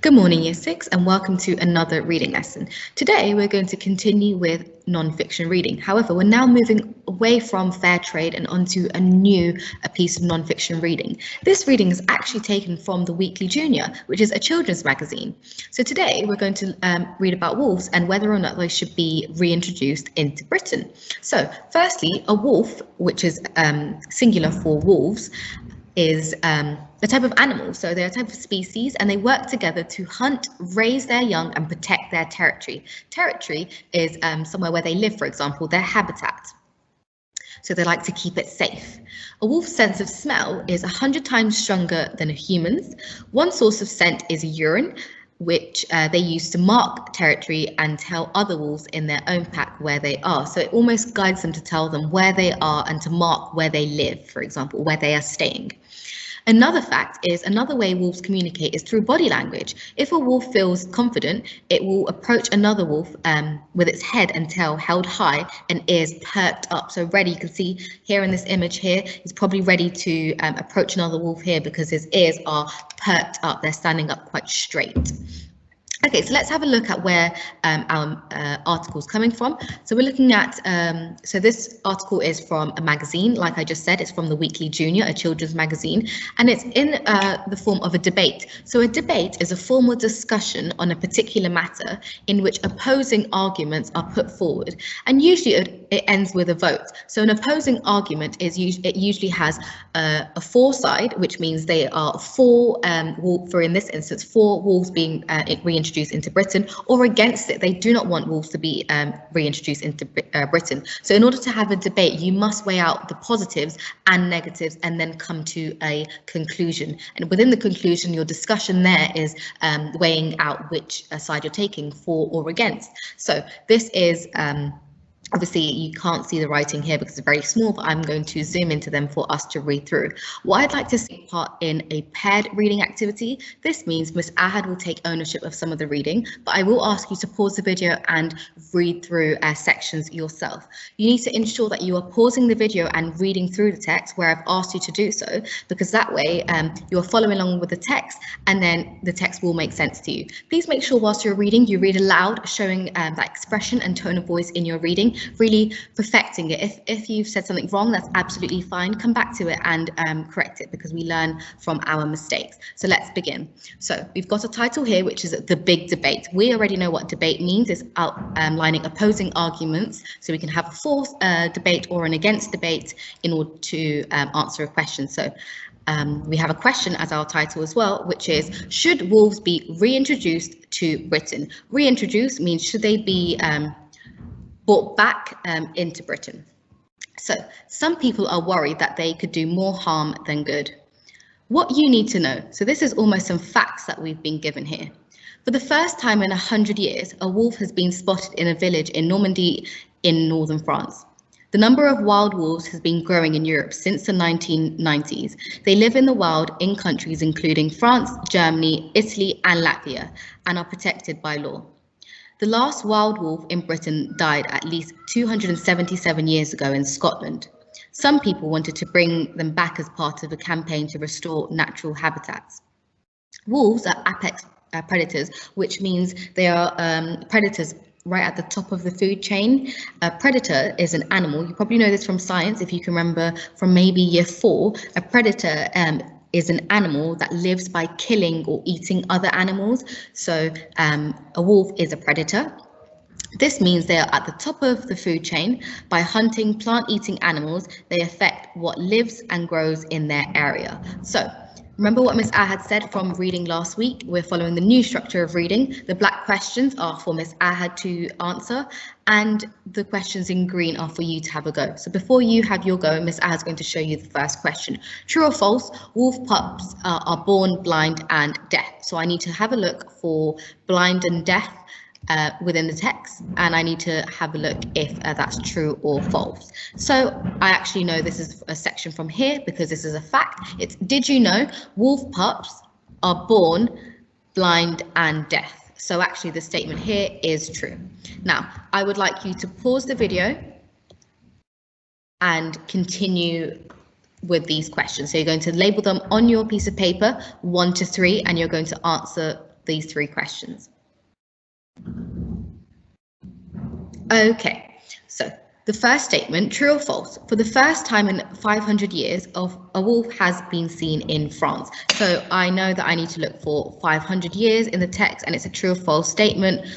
Good morning, Year 6, and welcome to another reading lesson. Today, we're going to continue with non-fiction reading. However, we're now moving away from fair trade and onto a piece of non-fiction reading. This reading is actually taken from the Weekly Junior, which is a children's magazine. So today, we're going to read about wolves and whether or not they should be reintroduced into Britain. So firstly, a wolf, which is singular for wolves, is a type of animal. So they're a type of species and they work together to hunt, raise their young and protect their territory. Territory is somewhere where they live, for example, their habitat. So they like to keep it safe. A wolf's sense of smell is 100 times stronger than a human's. One source of scent is urine, which they use to mark territory and tell other wolves in their own pack where they are. So it almost guides them to tell them where they are and to mark where they live, for example, where they are staying. Another fact is another way wolves communicate is through body language. If a wolf feels confident, it will approach another wolf with its head and tail held high and ears perked up. So ready, you can see here in this image here, he's probably ready to approach another wolf here because his ears are perked up. They're standing up quite straight. Okay, so let's have a look at where our article is coming from. So we're looking at, so this article is from a magazine, like I just said, it's from the Weekly Junior, a children's magazine, and it's in the form of a debate. So a debate is a formal discussion on a particular matter in which opposing arguments are put forward, and usually it ends with a vote. So an opposing argument is usually has a for side, which means they are for in this instance, for wolves being reintroduced into Britain, or against it. They do not want wolves to be reintroduced into Britain. So in order to have a debate, you must weigh out the positives and negatives and then come to a conclusion. And within the conclusion, your discussion there is weighing out which side you're taking, for or against. So this is obviously, you can't see the writing here because it's very small, but I'm going to zoom into them for us to read through. What I'd like to see part in a paired reading activity. This means Miss Ahad will take ownership of some of the reading, but I will ask you to pause the video and read through sections yourself. You need to ensure that you are pausing the video and reading through the text where I've asked you to do so, because that way you're following along with the text and then the text will make sense to you. Please make sure whilst you're reading, you read aloud, showing that expression and tone of voice in your reading, really perfecting it. If you've said something wrong, that's absolutely fine. Come back to it and correct it, because we learn from our mistakes. So let's begin. So we've got a title here, which is The Big Debate. We already know what debate means. It's outlining opposing arguments. So we can have a for debate or an against debate in order to answer a question. So we have a question as our title as well, which is, should wolves be reintroduced to Britain? Reintroduced means should they be brought back into Britain. So some people are worried that they could do more harm than good. What you need to know. So this is almost some facts that we've been given here. For the first time in 100 years, a wolf has been spotted in a village in Normandy in northern France. The number of wild wolves has been growing in Europe since the 1990s. They live in the wild in countries including France, Germany, Italy, and Latvia, and are protected by law. The last wild wolf in Britain died at least 277 years ago in Scotland. Some people wanted to bring them back as part of a campaign to restore natural habitats. Wolves are apex predators, which means they are predators right at the top of the food chain. A predator is an animal. You probably know this from science, if you can remember from maybe year 4. A predator is an animal that lives by killing or eating other animals. So a wolf is a predator. This means they are at the top of the food chain. By hunting plant-eating animals, they affect what lives and grows in their area. So remember what Miss Ahad said from reading last week? We're following the new structure of reading. The black questions are for Miss Ahad to answer, and the questions in green are for you to have a go. So before you have your go, Miss Ahad is going to show you the first question. True or false, wolf pups are born blind and deaf. So I need to have a look for blind and deaf within the text, and I need to have a look if that's true or false. So I actually know this is a section from here because this is a fact. It's, did you know wolf pups are born blind and deaf? So actually the statement here is true. Now I would like you to pause the video and continue with these questions. So you're going to label them on your piece of paper 1 to 3, and you're going to answer these three questions. Okay, so the first statement, true or false? For the first time in 500 years, a wolf has been seen in France. So I know that I need to look for 500 years in the text, and it's a true or false statement.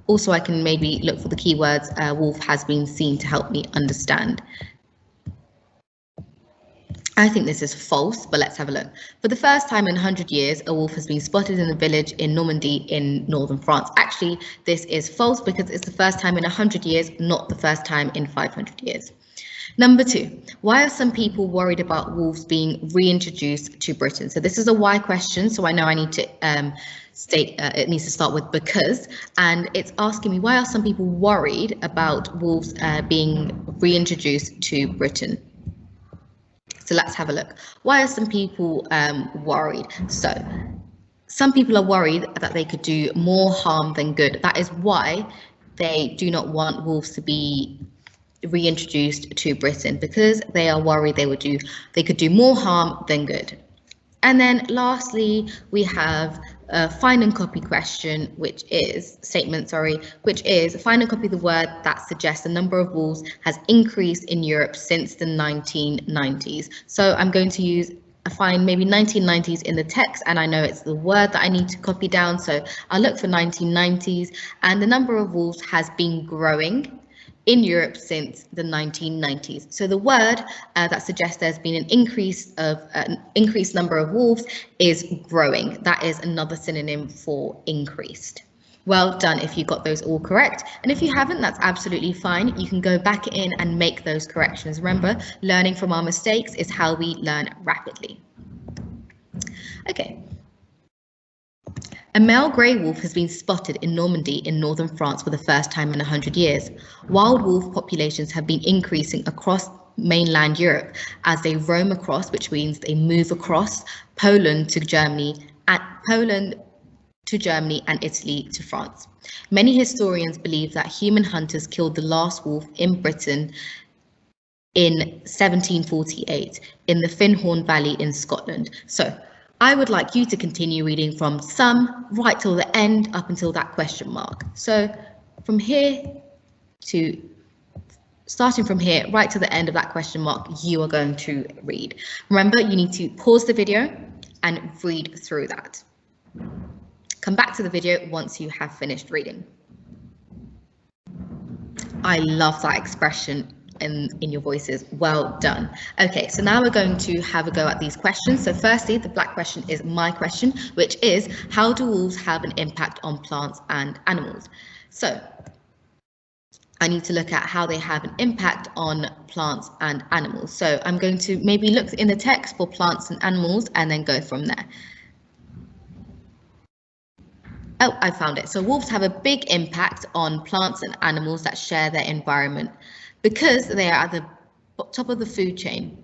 Also, I can maybe look for the keywords wolf has been seen to help me understand. I think this is false, but let's have a look. For the first time in 100 years, a wolf has been spotted in a village in Normandy in northern France. Actually, this is false because it's the first time in 100 years, not the first time in 500 years. Number 2, why are some people worried about wolves being reintroduced to Britain? So this is a why question, so I know I need to state it needs to start with because, and it's asking me why are some people worried about wolves being reintroduced to Britain? So let's have a look. Why are some people worried? So some people are worried that they could do more harm than good. That is why they do not want wolves to be reintroduced to Britain, because they are worried they could do more harm than good. And then lastly, we have a find and copy question, which is find and copy the word that suggests the number of wolves has increased in Europe since the 1990s. So I'm going to use find maybe 1990s in the text, and I know it's the word that I need to copy down. So I'll look for 1990s, and the number of wolves has been growing in Europe since the 1990s. So the word that suggests there's been an increased number of wolves is growing. That is another synonym for increased. Well done if you got those all correct. And if you haven't, that's absolutely fine. You can go back in and make those corrections. Remember, learning from our mistakes is how we learn rapidly. Okay. A male grey wolf has been spotted in Normandy in northern France for the first time in 100 years. Wild wolf populations have been increasing across mainland Europe as they roam across, which means they move across Poland to Germany and Italy to France. Many historians believe that human hunters killed the last wolf in Britain in 1748 in the Finhorn Valley in Scotland. So I would like you to continue reading from some right till the end up until that question mark. So from here to starting from here right to the end of that question mark, you are going to read. Remember, you need to pause the video and read through that. Come back to the video once you have finished reading. I love that expression in your voices. Well done. Okay, so now we're going to have a go at these questions. So firstly, the black question is my question, which is how do wolves have an impact on plants and animals? So I need to look at how they have an impact on plants and animals. So I'm going to maybe look in the text for plants and animals and then go from there. Oh, I found it. So wolves have a big impact on plants and animals that share their environment because they are at the top of the food chain.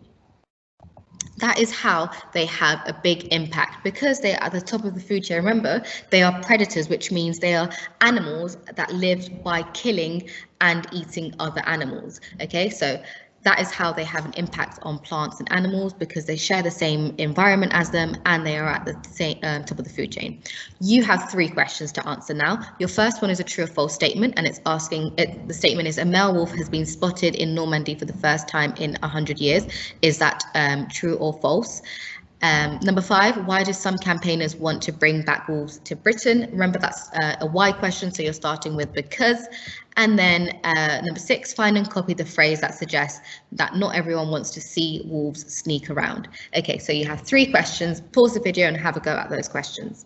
That is how they have a big impact, because they are at the top of the food chain. Remember, they are predators, which means they are animals that live by killing and eating other animals. Okay, so that is how they have an impact on plants and animals, because they share the same environment as them and they are at the same top of the food chain. You have 3 questions to answer now. Your first one is a true or false statement, and it's asking, the statement is a male wolf has been spotted in Normandy for the first time in 100 years. Is that true or false? Number 5, why do some campaigners want to bring back wolves to Britain? Remember, that's a why question, so you're starting with because. And then number 6, find and copy the phrase that suggests that not everyone wants to see wolves sneak around. Okay, so you have 3 questions. Pause the video and have a go at those questions.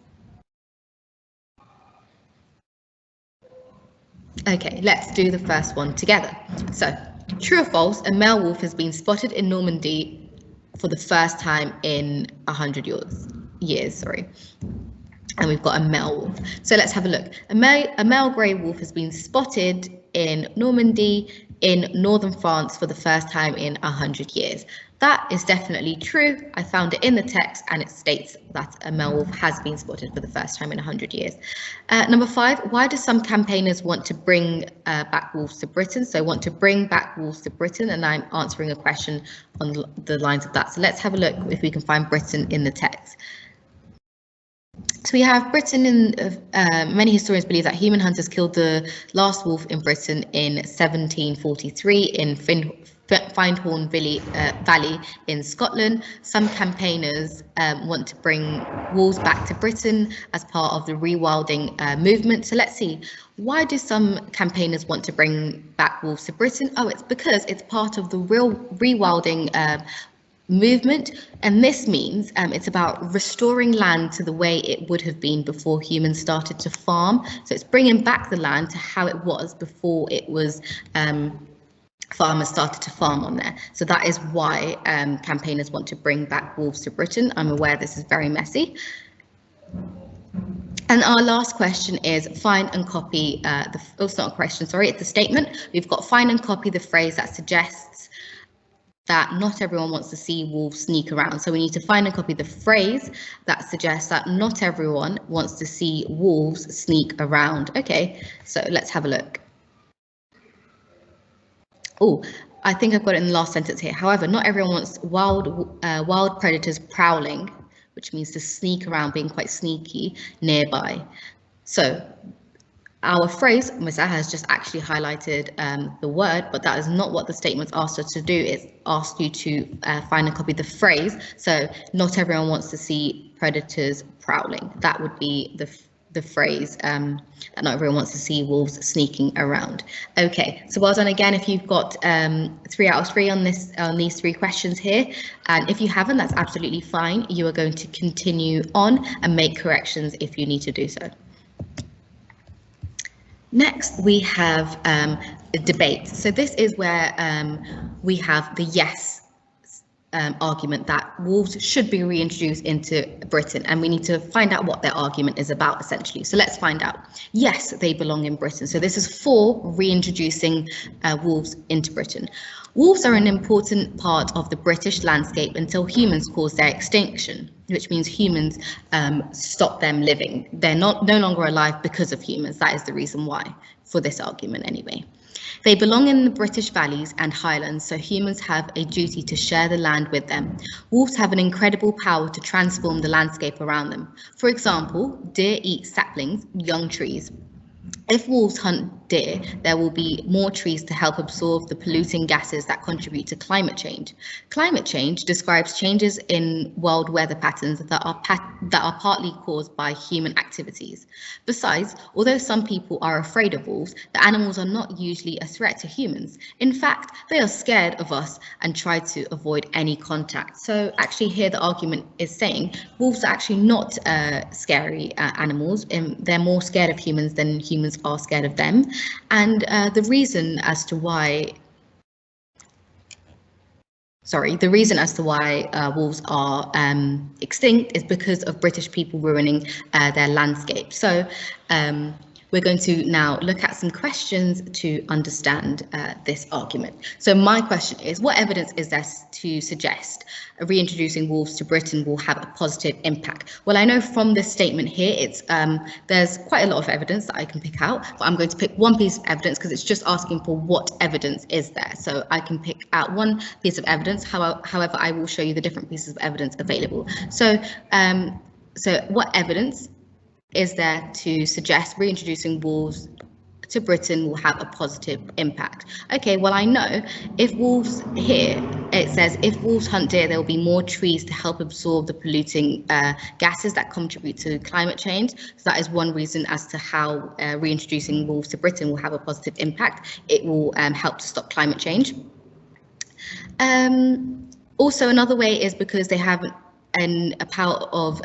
Okay, let's do the first one together. So, true or false, a male wolf has been spotted in Normandy for the first time in 100 years. And we've got a male wolf. So let's have a look. A male grey wolf has been spotted in Normandy in northern France for the first time in 100 years. That is definitely true. I found it in the text and it states that a male wolf has been spotted for the first time in 100 years. Number 5, why do some campaigners want to bring back wolves to Britain? So want to bring back wolves to Britain, and I'm answering a question on the lines of that. So let's have a look if we can find Britain in the text. So we have Britain, and many historians believe that human hunters killed the last wolf in Britain in 1743 in Findhorn Valley in Scotland. Some campaigners want to bring wolves back to Britain as part of the rewilding movement. So let's see, why do some campaigners want to bring back wolves to Britain? Oh, it's because it's part of the rewilding movement, and this means it's about restoring land to the way it would have been before humans started to farm. So it's bringing back the land to how it was before it was farmers started to farm on there. So that is why campaigners want to bring back wolves to Britain. I'm aware this is very messy. And our last question is find and copy it's not a question, sorry, it's a statement. We've got find and copy the phrase that suggests that not everyone wants to see wolves sneak around. So we need to find and copy the phrase that suggests that not everyone wants to see wolves sneak around. Okay, so let's have a look. Oh, I think I've got it in the last sentence here. However, not everyone wants wild predators prowling, which means to sneak around, being quite sneaky nearby. So our phrase, Misa has just actually highlighted the word, but that is not what the statement's asked us to do. It's asked you to find and copy the phrase. So not everyone wants to see predators prowling. That would be the phrase that not everyone wants to see wolves sneaking around. Okay, so well done again if you've got 3 out of 3 on these 3 questions here. And if you haven't, that's absolutely fine. You are going to continue on and make corrections if you need to do so. Next, we have a debate. So this is where we have the yes argument that wolves should be reintroduced into Britain, and we need to find out what their argument is about, essentially. So let's find out. Yes, they belong in Britain. So this is for reintroducing wolves into Britain. Wolves are an important part of the British landscape until humans caused their extinction, which means humans stop them living. They're no longer alive because of humans. That is the reason why, for this argument anyway. They belong in the British valleys and highlands, so humans have a duty to share the land with them. Wolves have an incredible power to transform the landscape around them. For example, deer eat saplings, young trees. If wolves hunt deer, there will be more trees to help absorb the polluting gases that contribute to climate change. Climate change describes changes in world weather patterns that are partly caused by human activities. Besides, although some people are afraid of wolves, the animals are not usually a threat to humans. In fact, they are scared of us and try to avoid any contact. So actually here the argument is saying wolves are actually not scary animals, and they're more scared of humans than humans are scared of them. And the reason as to why wolves are extinct is because of British people ruining their landscape. So we're going to now look at some questions to understand this argument. So my question is, what evidence is there to suggest reintroducing wolves to Britain will have a positive impact? Well, I know from this statement here, it's there's quite a lot of evidence that I can pick out, but I'm going to pick one piece of evidence because it's just asking for what evidence is there. So I can pick out one piece of evidence. However, I will show you the different pieces of evidence available. So, what evidence is there to suggest reintroducing wolves to Britain will have a positive impact? Okay, well, I know if wolves here, it says if wolves hunt deer, there will be more trees to help absorb the polluting gases that contribute to climate change. So that is one reason as to how reintroducing wolves to Britain will have a positive impact. It will help to stop climate change. Also, another way is because they have a power of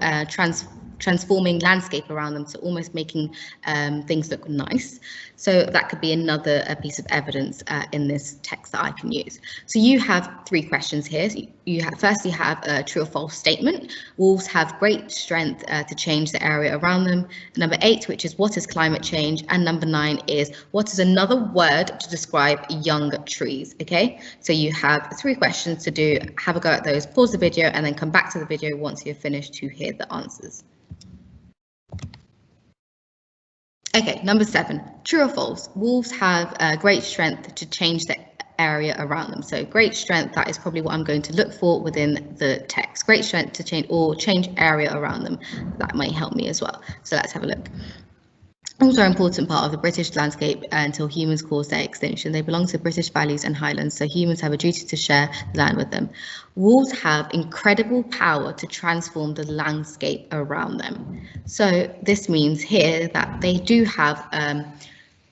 transforming landscape around them, so almost making things look nice. So that could be another piece of evidence in this text that I can use. So you have 3 questions here. So first you have a true or false statement. Wolves have great strength to change the area around them. Number 8, which is what is climate change? And number 9 is what is another word to describe young trees? Okay, so you have 3 questions to do. Have a go at those, pause the video, and then come back to the video once you're finished to hear the answers. Okay, number 7, true or false? Wolves have great strength to change the area around them. So great strength, that is probably what I'm going to look for within the text. Great strength to change area around them. That might help me as well. So let's have a look. Also an important part of the British landscape until humans caused their extinction. They belong to the British valleys and highlands, so humans have a duty to share the land with them. Wolves have incredible power to transform the landscape around them. So this means here that they do have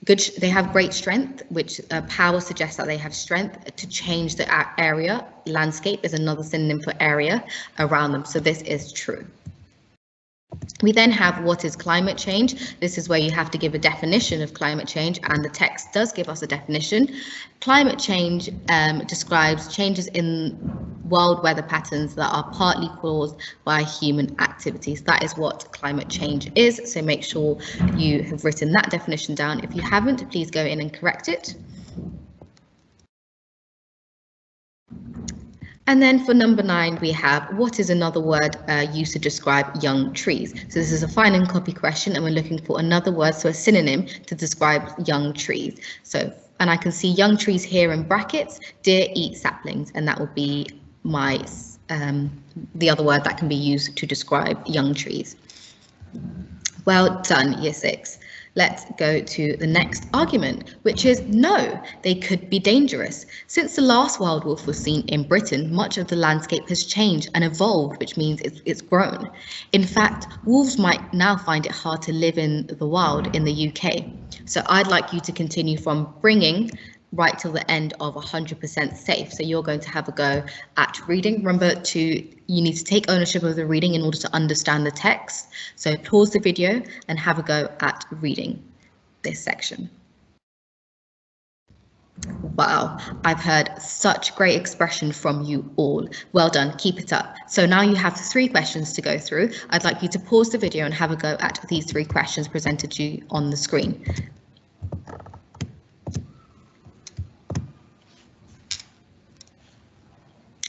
they have great strength, which power suggests that they have strength to change the area. Landscape is another synonym for area around them, so this is true. We then have what is climate change. This is where you have to give a definition of climate change, and the text does give us a definition. Climate change describes changes in world weather patterns that are partly caused by human activities. That is what climate change is, so make sure you have written that definition down. If you haven't, please go in and correct it. And then for number 9, we have what is another word used to describe young trees. So this is a find and copy question, and we're looking for another word, so a synonym to describe young trees. So, and I can see young trees here in brackets. Deer eat saplings, and that will be my the other word that can be used to describe young trees. Well done, Year 6. Let's go to the next argument, which is no, they could be dangerous. Since the last wild wolf was seen in Britain, much of the landscape has changed and evolved, which means it's grown. In fact, wolves might now find it hard to live in the wild in the UK. So I'd like you to continue from bringing right till the end of 100% safe. So you're going to have a go at reading. Remember you need to take ownership of the reading in order to understand the text. So pause the video and have a go at reading this section. Wow, I've heard such great expression from you all. Well done, keep it up. So now you have 3 questions to go through. I'd like you to pause the video and have a go at these 3 questions presented to you on the screen.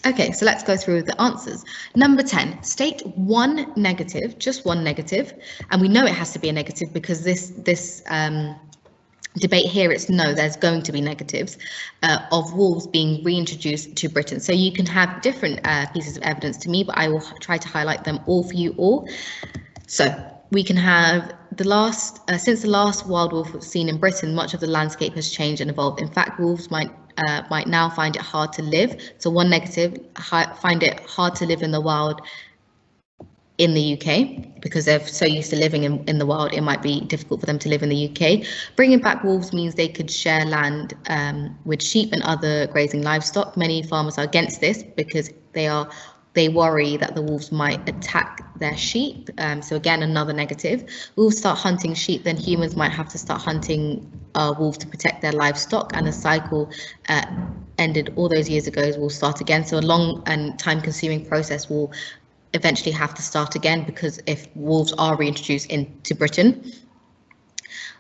Okay, so let's go through the answers. Number 10, state one negative, just one negative, and we know it has to be a negative because this debate here, it's no, there's going to be negatives of wolves being reintroduced to Britain. So you can have different pieces of evidence to me, but I will try to highlight them all for you all. So we can have since the last wild wolf was seen in Britain, much of the landscape has changed and evolved. In fact, wolves might now find it hard to live. So one negative, find it hard to live in the wild in the UK because they're so used to living in the wild, it might be difficult for them to live in the UK. Bringing back wolves means they could share land with sheep and other grazing livestock. Many farmers are against this because they worry that the wolves might attack their sheep. So again, another negative. Wolves start hunting sheep, then humans might have to start hunting wolves to protect their livestock, and the cycle ended all those years ago will start again. So a long and time-consuming process will eventually have to start again because if wolves are reintroduced into Britain.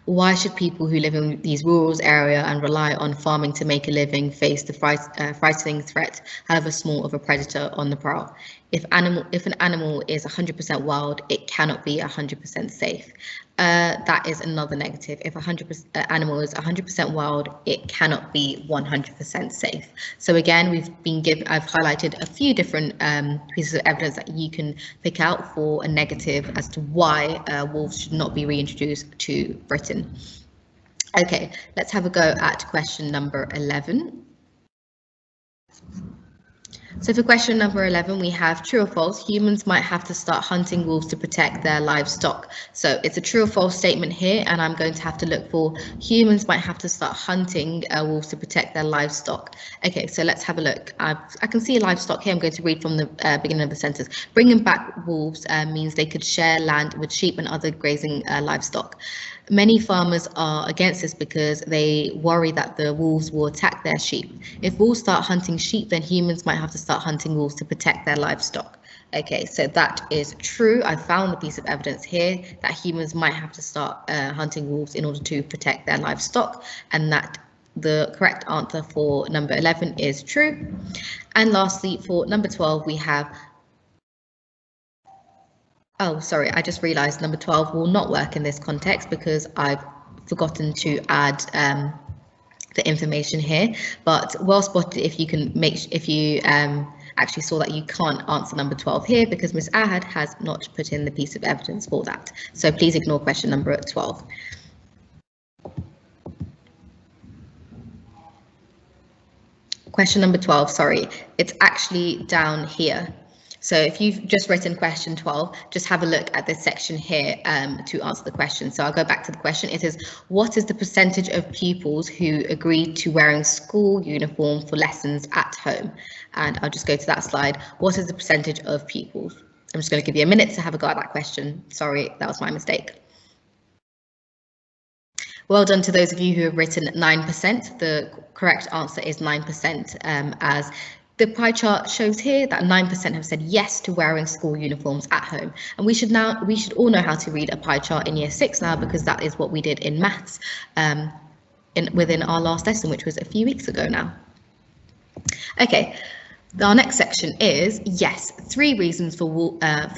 Why should people who live in these rural areas and rely on farming to make a living face the frightening threat, however small, of a predator on the prowl? If an animal is 100% wild, it cannot be 100% safe. That is another negative. If an animal is 100% wild, it cannot be 100% safe. So again, I've highlighted a few different pieces of evidence that you can pick out for a negative as to why wolves should not be reintroduced to Britain. Okay, let's have a go at question number 11. So for question number 11, we have true or false. Humans might have to start hunting wolves to protect their livestock. So it's a true or false statement here, and I'm going to have to look for humans might have to start hunting wolves to protect their livestock. Okay, so let's have a look. I can see livestock here. I'm going to read from the beginning of the sentence. Bringing back wolves means they could share land with sheep and other grazing livestock. Many farmers are against this because they worry that the wolves will attack their sheep. If wolves start hunting sheep, then humans might have to start hunting wolves to protect their livestock. Okay, so that is true. I found the piece of evidence here that humans might have to start hunting wolves in order to protect their livestock, and that the correct answer for number 11 is true. And lastly, for number 12, we have oh, sorry, I just realized number 12 will not work in this context because I've forgotten to add the information here, but well spotted if you can if you actually saw that you can't answer number 12 here because Ms. Ahad has not put in the piece of evidence for that. So please ignore question number 12. Question number 12, sorry, it's actually down here. So if you've just written question 12, just have a look at this section here to answer the question. So I'll go back to the question. It is, what is the percentage of pupils who agree to wearing school uniform for lessons at home? And I'll just go to that slide. What is the percentage of pupils? I'm just going to give you a minute to have a go at that question. Sorry, that was my mistake. Well done to those of you who have written 9%. The correct answer is 9%, as the pie chart shows here that 9% have said yes to wearing school uniforms at home. And we should all know how to read a pie chart in year 6 now, because that is what we did in maths within our last lesson, which was a few weeks ago now. Okay. Our next section is, yes, 3 reasons for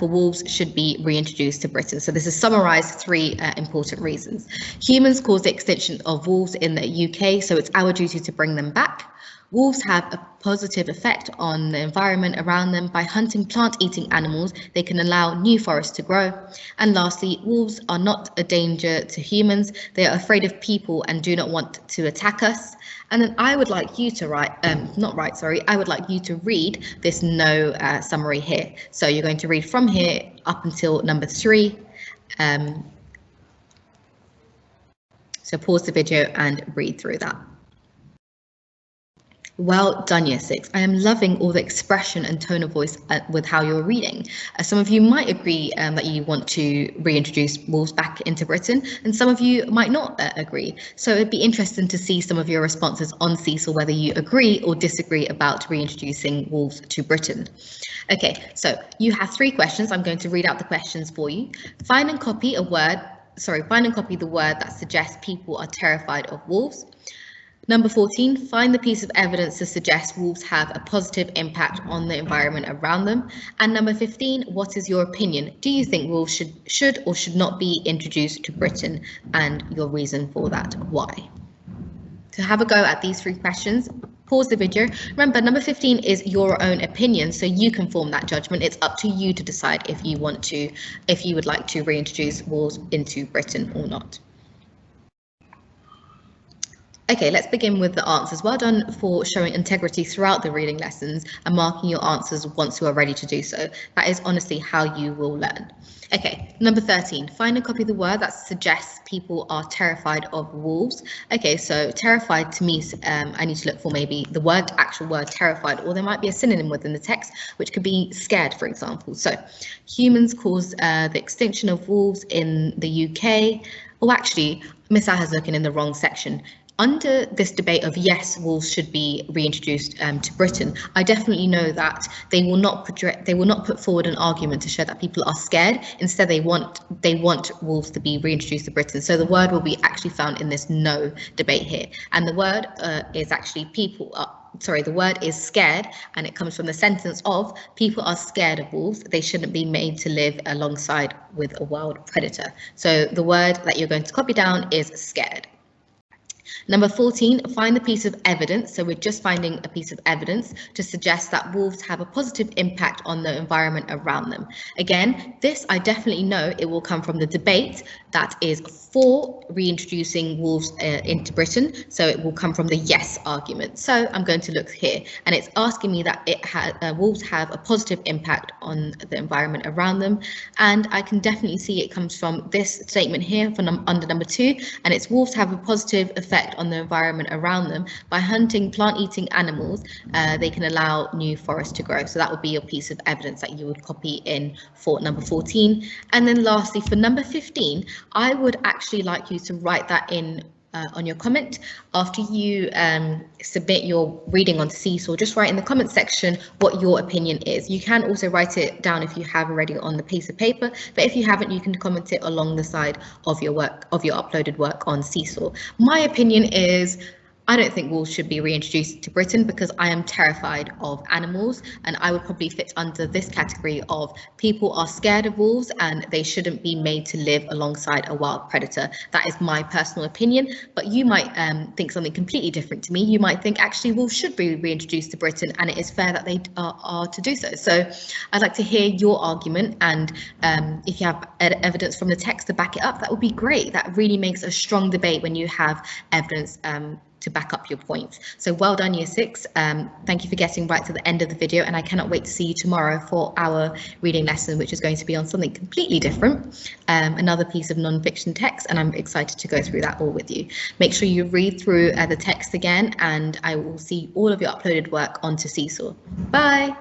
wolves should be reintroduced to Britain. So this is summarised 3 important reasons. Humans caused the extinction of wolves in the UK, so it's our duty to bring them back. Wolves have a positive effect on the environment around them. By hunting plant-eating animals, they can allow new forests to grow. And lastly, wolves are not a danger to humans. They are afraid of people and do not want to attack us. And then I would like you to I would like you to read this no summary here. So you're going to read from here up until number 3. So pause the video and read through that. Well done, Year 6. I am loving all the expression and tone of voice with how you're reading. Some of you might agree that you want to reintroduce wolves back into Britain, and some of you might not agree. So it'd be interesting to see some of your responses on Cecil, whether you agree or disagree about reintroducing wolves to Britain. Okay, so you have 3 questions. I'm going to read out the questions for you. Find and copy the word that suggests people are terrified of wolves. Number 14, find the piece of evidence to suggest wolves have a positive impact on the environment around them. And number 15, what is your opinion? Do you think wolves should or should not be introduced to Britain, and your reason for that? Why? To have a go at these 3 questions, pause the video. Remember, number 15 is your own opinion, so you can form that judgment. It's up to you to decide if you would like to reintroduce wolves into Britain or not. Okay, let's begin with the answers. Well done for showing integrity throughout the reading lessons and marking your answers once you are ready to do so. That is honestly how you will learn. Okay, number 13, find and copy the word that suggests people are terrified of wolves. Okay, so terrified to me, I need to look for maybe the actual word terrified, or there might be a synonym within the text, which could be scared, for example. So humans caused the extinction of wolves in the UK. Oh, actually, Miss Ahad's looking in the wrong section. Under this debate of yes, wolves should be reintroduced to Britain, I definitely know that they will not put forward an argument to show that people are scared. Instead, they want wolves to be reintroduced to Britain. So the word will be actually found in this no debate here, and the word is actually the word is scared, and it comes from the sentence of people are scared of wolves. They shouldn't be made to live alongside with a wild predator. So the word that you're going to copy down is scared. Number 14, find the piece of evidence. So we're just finding a piece of evidence to suggest that wolves have a positive impact on the environment around them. Again, this I definitely know it will come from the debate that is for reintroducing wolves into Britain. So it will come from the yes argument. So I'm going to look here, and it's asking me that wolves have a positive impact on the environment around them. And I can definitely see it comes from this statement here from under number 2, and it's wolves have a positive effect on the environment around them. By hunting plant-eating animals, they can allow new forests to grow. So that would be your piece of evidence that you would copy in for number 14. And then lastly, for number 15, I would actually like you to write that in on your comment after you submit your reading on Cecil. Just write in the comment section what your opinion is. You can also write it down if you have already on the piece of paper, but if you haven't, you can comment it along the side of your work, of your uploaded work on Cecil. My opinion is I don't think wolves should be reintroduced to Britain because I am terrified of animals, and I would probably fit under this category of people are scared of wolves and they shouldn't be made to live alongside a wild predator. That is my personal opinion, but you might think something completely different to me. You might think actually wolves should be reintroduced to Britain and it is fair that they are to do so. So I'd like to hear your argument, and if you have evidence from the text to back it up, that would be great. That really makes a strong debate when you have evidence to back up your points. So well done, Year 6. Thank you for getting right to the end of the video, and I cannot wait to see you tomorrow for our reading lesson, which is going to be on something completely different, another piece of non-fiction text, and I'm excited to go through that all with you. Make sure you read through the text again, and I will see all of your uploaded work onto Seesaw. Bye.